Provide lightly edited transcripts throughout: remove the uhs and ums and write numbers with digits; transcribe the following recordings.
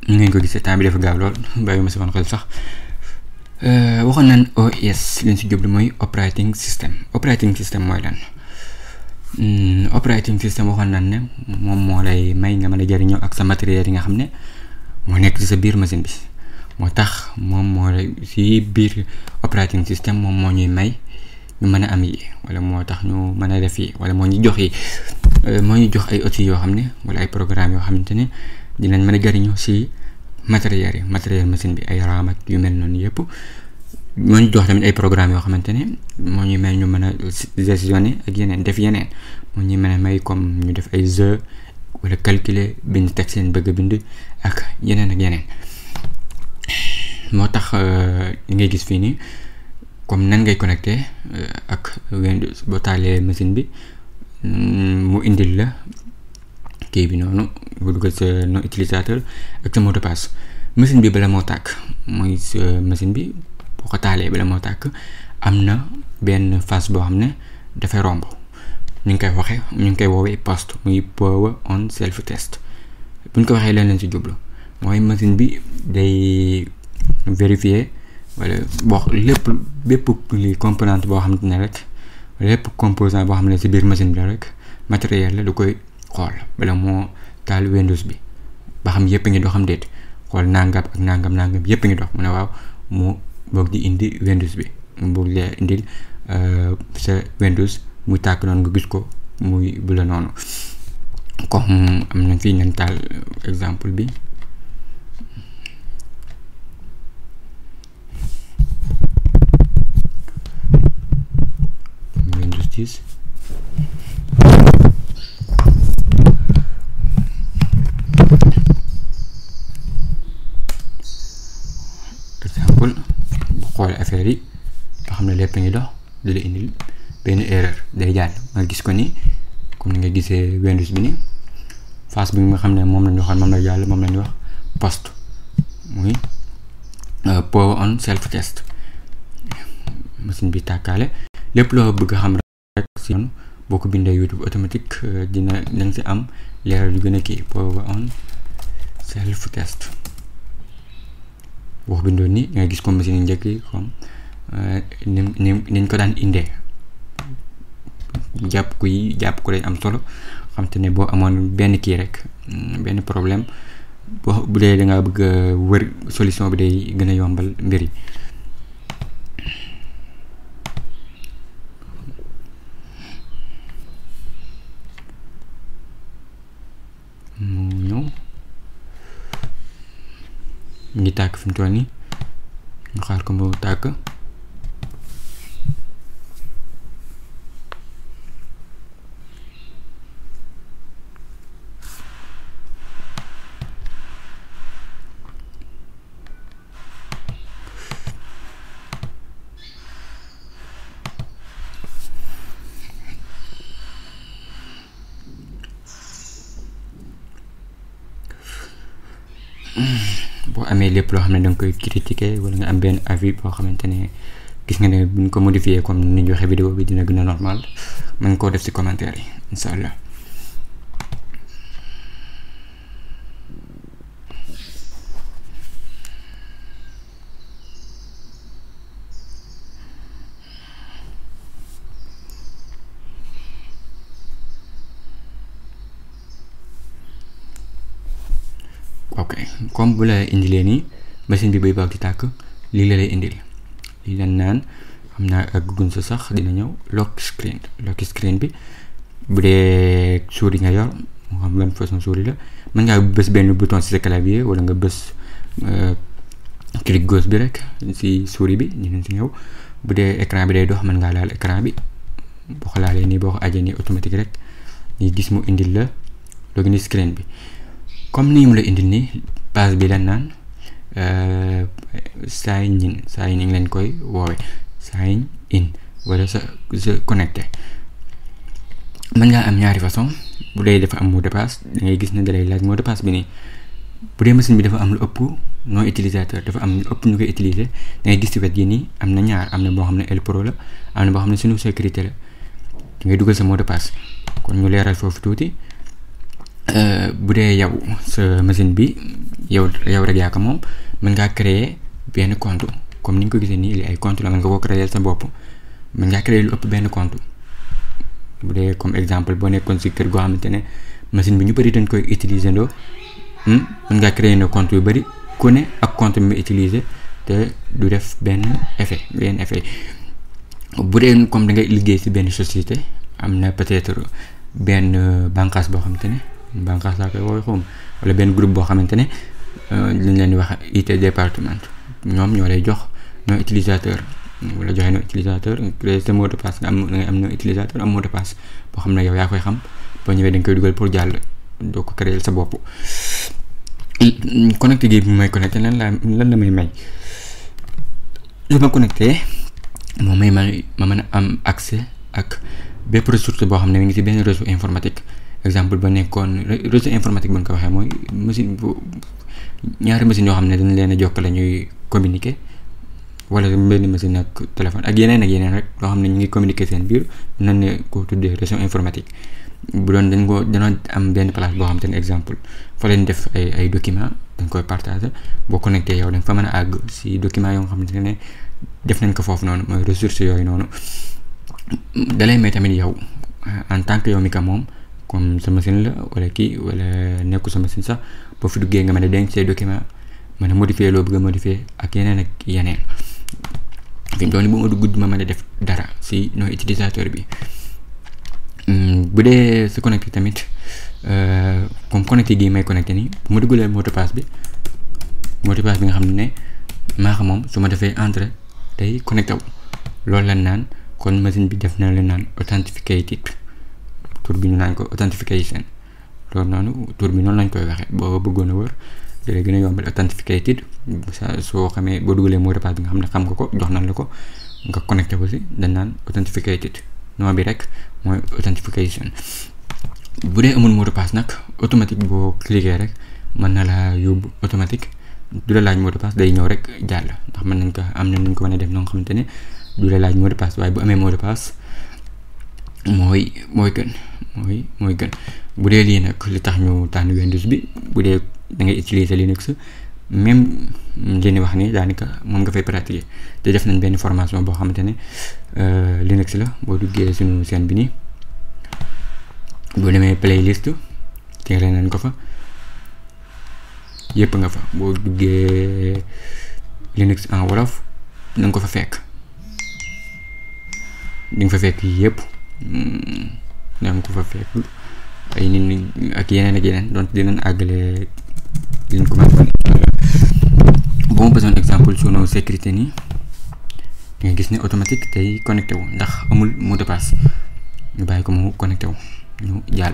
ñu ngeen ko gisee temps bi dafa gaaw lool bàyyi ma si woon xel sax waxoon nañ OS liñ si jublu mooy operating system mooy lan. Operating system waxoon nañ ne moom moo lay may nga mën a jëriñoo ak sa matériel yi nga xam ne moo nekk ci sa biir machine bi moo tax moom moo lay si biir operating system moom moo ñuy may ñu mën a am yi wala moo tax ñu mën a def yi wala moo ñu jox yi moo ñu jox ay outils yoo xam ne wala ay programmes yoo xamante ne dinañ mën a jëriñoo si matériel machine bi ay RAM ak yu mel noonu yëpp moo ñu jox tamit ay programmes yoo xamante ne moo ñuy may ñu mën a gestionner ak yeneen def yeneen moo ñuy mën a may comme ñu def ay jeux wala calculer bind teg seen bëgg bind ak yeneen moo tax li ngay gis fii nii comme nan ngay connecté ak Windows boo taalee machine bi mu indil la kii bi noonu bu dugal sa nom utilisateur ak sa mot de passe machine bi bala moo tàkk mooy sa machine bi boo ko taalee bala moo tàkk am na benn phase boo xam ne dafay romb ñu ngi koy woowee post muy power on self test bu ñu ko waxee leen leen si jublu mooy machine bi day vérifier wala bépp composant boo xamante ne rek lépp composant boo xam ne si biir machine bi la rek matériel la du koy xool bala moo taal Windows bi ba xam yëpp ngi doxam déet xool nangam ak nangam yëpp ngi dox mu ne waaw mu boog di indi Windows bi mu boog lee indil sa Windows muy tàkk noonu nga gis ko muy bu la noonu comme am na fii nañ taal exemple bi Windows 10 exemple bu xool affaire yi nga xam ne lépp ngi dox di la indil benn erreur day jàll nga gis ko ni comme ni nga gisee Windows bi ni phase bi nga xam ne moom lañu waxoon moom la jàll moom lañu wax post muy power on self test machine bi tàkkaale lépp loo bëgg xam rek si noonu boo ko bindee YouTube automatique dina si am leeral yu gën a kii power on self test boo ko bindoon ni nga gis ko machine yi njëkk yi comme niñ ko daan indee jàpp ko day am solo xam te ne boo amoon benn kii rek benn problème bu dee da ngaa bëgg a wër solution bi day gën a yombal mbir yi mu ñëw ngi tàkk fi mu toll nii ñu xaar ko mu tàkk boo amee lépp loo xam ne da nga koy critiquer wala nga am benn avis boo xamante ne gis nga ne buñ ko modifier comme ni ñu waxee vidéo bi dina gën a normal mën koo def ci commentaire yi incha allah. ok comme bu la indilee nii machine bi bay baax di tàkk lii la lay indil lii la naan xam naa ak gun sa sax dina ñëw lock screen bi bu dee souris nga yor moo xam ban façon souris la mën ngaa bës benn bouton ci sa clavier wala nga bës clic gauche bi rek ci souris bi dinañ ci ñëw bu dee écran bi day dox mën ngaa laal écran bi boo ko laalee nii boo ko ajee nii automatique rek ñuy gis mu indil la login screen bi comme ni mu la indil nii page bi la naan sign in leen koy woowe sign in wala sa connecté mën ngaa am ñaari façon bu dee dafa am mot de passe da ngay gis ne dalay laaj mot de passe bi nii bu dee machine bi dafa am lu ëpp non utilisateur dafa am lu ëpp ñu koy utiliser da ngay gis ci wet gi nii am na ñaar am na boo xam ne L Pro la am na boo xam ne suñu sécurité la da ngay dugal sa mot de passe kon ñu leeral foofu tuuti bu dee yow sa machine bi yow rek yaa ko moom mën ngaa créer benn compte comme ni nga ko gisee nii li ay compte la mën nga ko créer sa bopp mën ngaa créer lu ëpp benn compte bu dee comme exemple boo nekkoon si kër goo xamante ne machine bi ñu bëri dañ koy utiliser ndoo mën ngaa créer na compte yu bëri ku ne ak compte bi mu utiliser te du def benn effet bu dee comme da ngay liggéey si benn société am na peut-être benn bànqaas boo xamante ne bànqaas laa koy woowee xawma wala benn groupe boo xamante ne liñ leen di wax IT département ñoom ñoo lay jox no utilisateur wala joxe no utilisateur créer sa mot de passe nga am no utilisateur am mot de passe boo xam ne yow yaa koy xam boo ñëwee dañ koy dugal pour jàll doo ko créer sa bopp. connecté gi bi may connecté lan la may su ma connecté moo may ma mën a am accès ak bépp ressource boo xam ne mi ngi ci benn réseau informatique exemple ba nekkoon réseau informatique bu ñu ko waxee mooy machine bu ñaari machine yoo xam ne dañ leen a jokkale ñuy communiquer wala benn machine ak téléphone ak yeneen rek loo xam ne ñu ngi communiquer seen biir nan ne ko tuddee réseau informatique bu doon danoo am benn place boo xam te ne exemple fa leen def ay documents dañ koy partager boo connecté yow dañ fa mën a àgg si documents yoo xam ne def nañ ko foofu noonu mooy ressources yooyu noonu dalay may tamit yow en tant que yow mi ka moom comme sa machine la wala nekku sa machine sax boo fi duggee nga mën a denc say documents mën a modifier loo bëgg a modifier ak yeneen fi mu toll nii bu ma dugg ma mën a def dara si no utilisateur bi bu dee sa connecté tamit comme connecté gi may connecté nii bu ma duggalee mot de passe bi nga xam ne maa xam moom su ma defee entrée tey connecté wu loolu la naan kon machine bi def na la naan authenticated tur bi ñu naan ko authentication loolu noonu tur bi noonu lañ koy waxee boo bëggoon a wër dina gën a yombal authenticated soo xamee boo dugalee mot de passe bi nga xam ne xam nga ko jox nañ la ko nga connecté ko si dañ naan authenticated nom bi rek mooy authentication. bu dee amul mot de passe nag automatique boo cliquer rek mën na laa yóbbu automatique du la laaj mot de passe day ñëw rek jàll ndax mën nañ ko am na nuñ ko mën a def noo nga xamante ne du la laaj mot de passe waaye bu amee mot de passe mooy gën bu dee lii nag li tax ñu tànn Windows bi bu dee da ngay utiliser Linux même li ni wax ni daanaka moom nga fay pratiquer te def nañ benn formation boo xamante ne Linux la boo duggee suñu chaîne bi nii boo demee playlist teere nañ ko fa yëpp nga fa boo duggee Linux en wolof na nga ko fa fekk di nga fa fekk yëpp na nga ko fa fekk ay nit ak yeneen donc dinañ àggale liñ ko mën bu ma besoin exemple sunu sécurité nii nga gis ne automatique tey connecté wu ndax amul mot de passe ñu bàyyi ko mu connecté wu ñu jàll.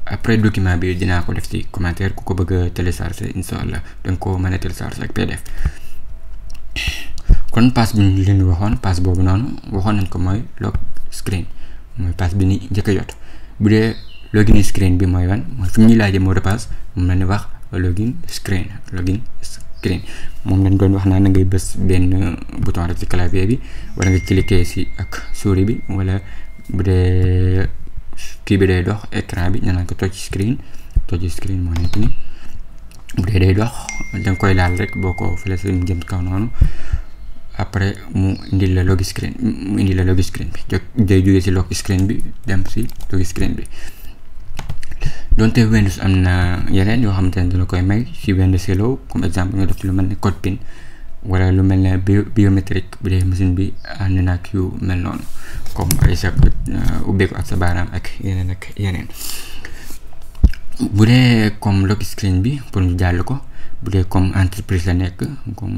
après document bi dinaa ko def ci commentaire ku ko bëgg a télécharger incha allah danga ko mën a télécharger ak PDF. kon pass bi ñu leen waxoon pass boobu noonu waxoon nañ ko mooy lock screen mooy pass bi ni njëkk a jot bu dee login screen bi mooy wan mooy fi ñuy laajee mot de passe moom la ñuy wax login screen moom lañ doon wax naa na ngay bës benn bouton rek ci clavier bi wala nga cliquer ci ak souris bi wala bu dee kii bi day dox écran bi ñu naan ko touch screen moo nekk ni bu dee day dox danga koy laal rek boo ko flèche mu jëm kaw noonu après mu indil la login screen bi day jógee ci lock screen bi dem ci login screen bi. donte Windows am na yeneen yoo xamante ne dina koy may ci Windows Hello comme exemple nga def ci lu mel ne code PIN wala lu mel ne biométrique bu dee machine bi ànd na ak yu mel noonu comme ay sa ubbeeku ak sa baaraam ak yeneen bu dee comme lock screen bi pour ñu jàll ko bu dee comme entreprise la nekk comme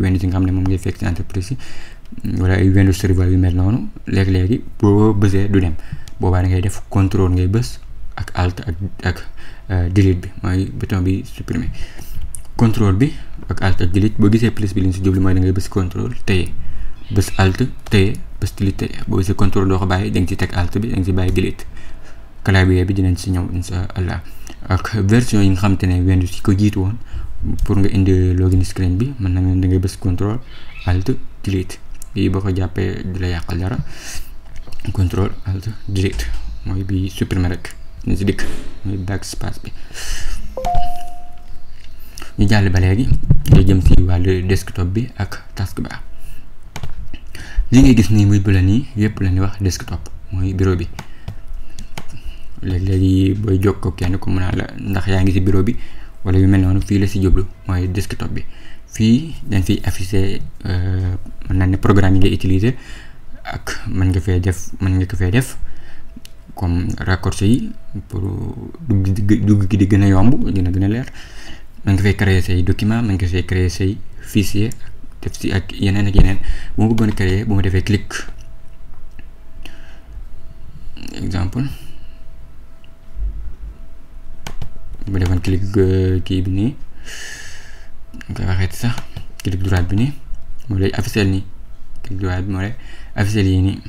Windows yi nga xam ne moom ngay fekk ci entreprise yi wala ay Windows server yu mel noonu léegi boo bësee du dem boobaa da ngay def contrôle ngay bës ak alt ak delete bi mooy bouton bi supprimer contrôle bi ak alt ak delete boo gisee plus bi li ñu si jublu mooy da ngay bës contrôle téye bës alt téye bës delete téye boo gisee contrôle doo ko bàyyi da nga ci teg alt bi da nga ci bàyyi delete clavier bi dinañ si ñëw insha allah ak version yi nga xamante ne Windows yi ko jiitu woon pour nga indi login screen bi mën na nga da ngay bës contrôle alt delete lii boo ko jàppee di la yàqal dara contrôle alt delete mooy bi supprimer rek ni si dikk muy backspace bi. ñu jàll ba léegi day jëm si wàllu desktop bi ak taskbar. li ngay gis nii muy bu la nii yëpp la ñuy wax desktop mooy bureau bi. léegi booy jokkoo kenn ku mën a la ndax yaa ngi si bureau bi wala yu mel noonu fii la si jublu mooy desktop bi. fii dañ fiy affiché mën naa ne programme yi ngay utiliser ak mën nga ko fee def comme raccourci yi pour dugg gi di gën a yomb dina gën a leer. mën nga fay créer say document mën nga fay créer say fichier def si ak yeneen ak yeneen. bu ma bëggoon a créer bu ma defee clic exemple bu ma defoon clic kii bi nii nga waxeeti sax clic droite bi nii moo lay afficher nii clic droite bi moo lay afficher yi nii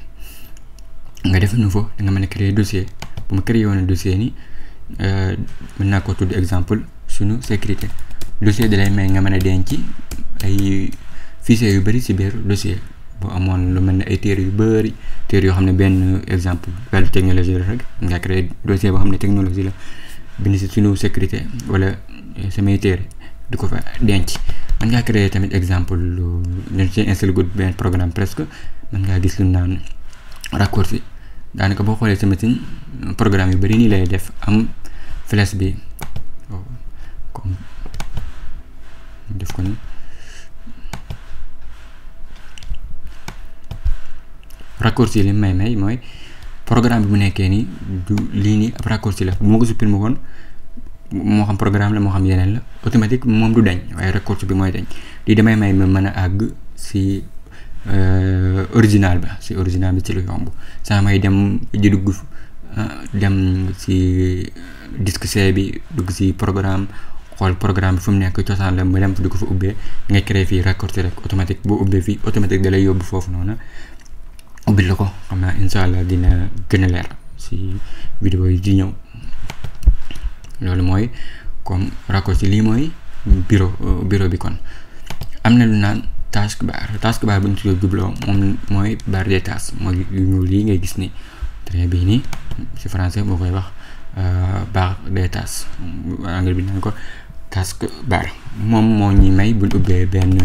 nga def nouveau da nga mën a créer dossier. bu ma créer woon dossier nii mën naa ko tudd exemple sunu sécurité. dossier da lay may nga mën a denc ay fichiers yu bëri ci biir dossier. boo amoon lu mel ne ay téere yu bëri téere yoo xam ne benn exemple wàllu technologie la rek nga créer dossier boo xam ne technologie la bind ci sunu sécurité wala samay téere di ko fa denc. mën ngaa créer tamit exemple lu ci installé gu benn programme presque mën ngaa gis lu naan raccourci. daanaka boo xoolee sa machine programme yu bëri nii lay def am flèche bi comme def ko ni raccourci li may mooy programme bi bu nekkee nii du lii nii ab raccourci la bu ma ko supprimer woon moo xam programme la moo xam yeneen la automatique moom du dañ waaye raccourci bi mooy dañ lii damay may ma mën a àgg si original bi ci lu yomb saa may dem di dugg dem ci disque C bi dugg ci programme xool programme bi fu mu nekk cosaan la ma dem di ko fa ubbee ngay créer fii raccourci rek automatique boo ubbee fii automatique da lay yóbbu foofu noonu ubbil la ko. xam naa incha allah dina gën a leer ci vidéo yi di ñëw. loolu mooy comme raccourci lii mooy bureau bi kon am na lu naan taskbar bu ñu tuddee jubloo moom mooy barre des tâches mooy yu ñuul yi ngay gis ni très bii nii ci français boo koy wax barre des tâches anglais bi naan ko taskbar. moom moo ñuy may buñ ubbee benn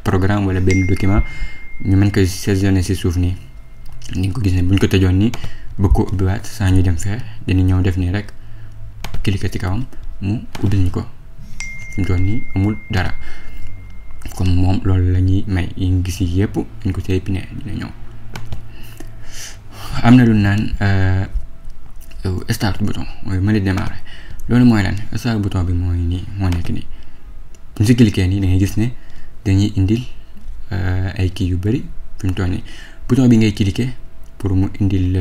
programme wala benn document ñu mën ko sélectionner ci suuf nii ni nga ko gis ne buñ ko tëjoon nii bëgg ko ubbiwaat saa ñu dem fee dina ñëw def nii rek cliquer ci kawam mu ubbil ñu ko fi mu toll nii amul dara. comme moom loolu la ñuy may yi ngi gis yi yëpp dañ ko see pine dina ñëw. am na lu naan start bouton mooy mën a démarrer. loolu mooy lan start bouton bi mooy nii moo nekk nii buñ si cliquer nii da ngay gis ne dañuy indil ay kii yu bëri fi mu toll nii bouton bi ngay cliquer pour mu indil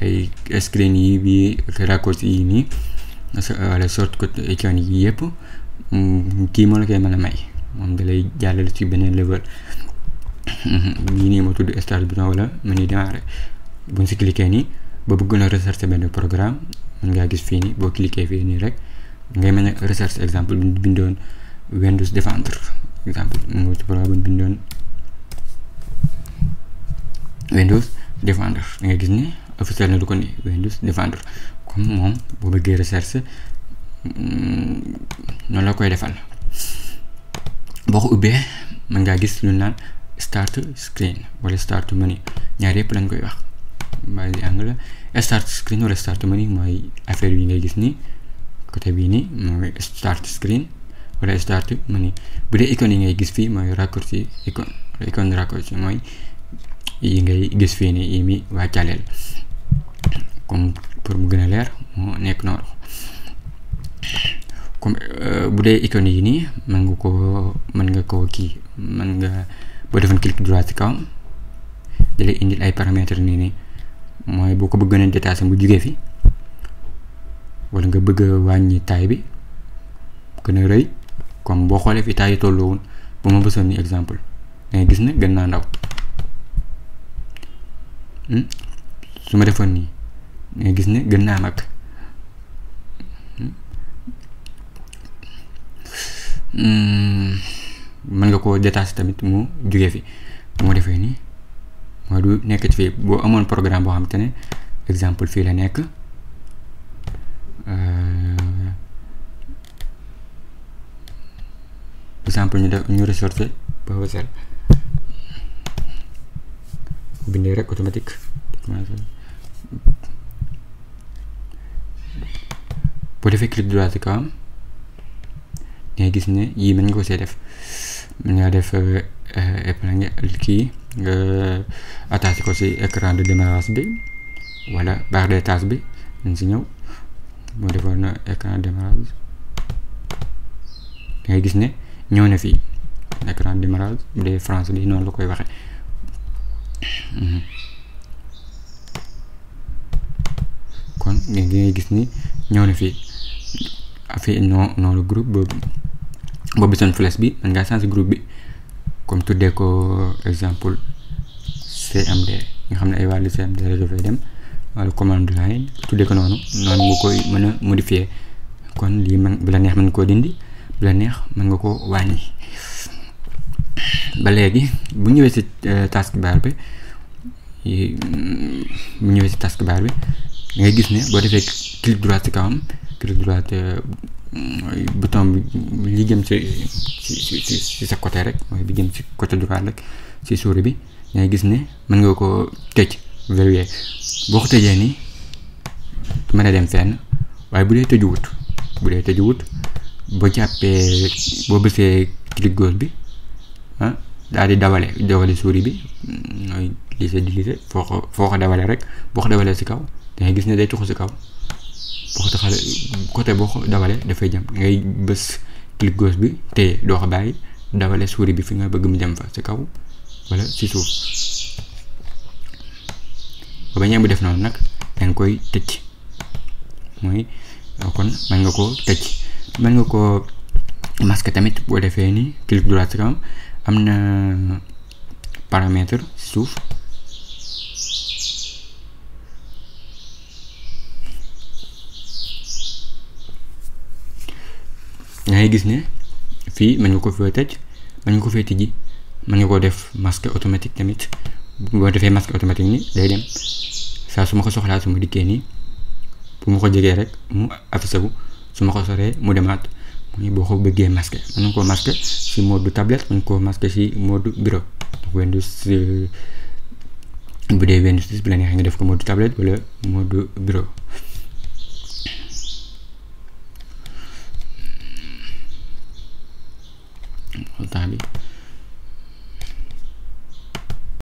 ay screen yi bi raccourci yi nii wala shortcut icône yi yëpp kii moo la koy mën a may moom da lay jàllale ci beneen level. yii nii moo tudd start bouton wala menu démarrer. buñ si cliquer nii ba bëgg na rechercher benn programme mën ngaa gis fii nii boo cliquer fii nii rek ngay mën a rechercher exemple bu ñu bindoon Windows Defender exemple mu ci programme bu ñu bindoon Windows Defender da ngay gis ni officiel na du ko ni Windows Defender comme moom boo bëggee recherche noonu la koy defal. boo ko ubbee mën ngaa gis lu naan start screen wala start menu ñaar yëpp lañ koy wax mooy li anglais start screen wala start menu mooy affaire yi ngay gis nii côté bii nii mooy start screen wala start menu. bu dee icône yi ngay gis fii mooy raccourci icône wala icône raccourci mooy yi ngay gis fii nii yi mi wàccaleel comme pour mu gën a leer moo nekk noonu. comme bu dee icône yi nii mën nga boo defoon clic droit ci kawam da lay indil ay paramètres nii mooy boo ko bëgg a détaillé bu jugee fi wala nga bëgg a wàññi taille bi gën a rëy comme boo xoolee fi taille yi tolluwoon bu ma bësoon ni exemple da ngay gis ne gën naa ndaw. su ma defoon nii da ngay gis ne gën naa mag. mën nga koo détacher tamit mu jugee fi bu ma defee nii mooy du nekk ci fii boo amoon programme boo xam te ne exemple fii la nekk exemple ñu recherché PowerShell bu bindee rek automatique boo defee clic droit ci kawam ngay gis ne yii mën nga ko see def mën ngaa def épingle kii nga attaché ko ci écran de démarrage bi wala barre des tâches bi nañ si ñëw moo defoon na écran de démarrage ngay gis ne ñëw na fii écran de démarrage bu dee France bi noonu la koy waxe kon ngay gis ni ñëw na fii affaire noonu groupe boobu seen flèche bi mën ngaa changer groupe bi comme tuddee ko exemple CMD nga xam ne ay wàllu CMD la dafay dem wala commande line tuddee ko noonu nga koy mën a modifier kon lii man bu la neex mën nga koo dindi bu la neex mën nga ko wàññi. ba léegi bu ñëwee ci taskbar bi ngay gis ne boo defee clic droit ci kawam clic droit bouton bi li jëm ci sa côté rek mooy bi jëm ci côté droit rek ci souris bi ngay gis ne mën nga ko tëj verrouiller boo ko tëjee nii mën a dem fenn waaye bu dee tëjuwut boo jàppee boo bësee clic gauche bi daal di dawale souris bi mooy glisser foo ko dawale rek boo ko dawalee ci kaw dangay gis ne day tuxu ci kaw boo ko taxalee côté boo ko dawalee dafay jëm ngay bës clic gauche bi te doo ko bàyyi dawale souris bi fi nga bëgg mu jëm fa ci kaw wala ci suuf ba bañee bu def noonu nag danga koy tëj mooy kon mën nga ko tëj mën nga ko masque tamit boo defee ni clic droit ci kawam am na paramètre ci suuf ngay gis ne fii mën nga ko fee tëj mën nga ko fee tijji mën nga ko def masque automatique tamit boo defee masque automatique ni day dem saa su ma ko soxlaa su ma dikkee nii bu ma ko jegee rek mu affiché wu su ma ko soree mu demaat muy boo ko bëggee masque mën nga koo masque ci mode tablette mën nga koo masque ci mode bureau Windows bu dee Windows bi la neexee nga def ko mode tablette wala mode bureau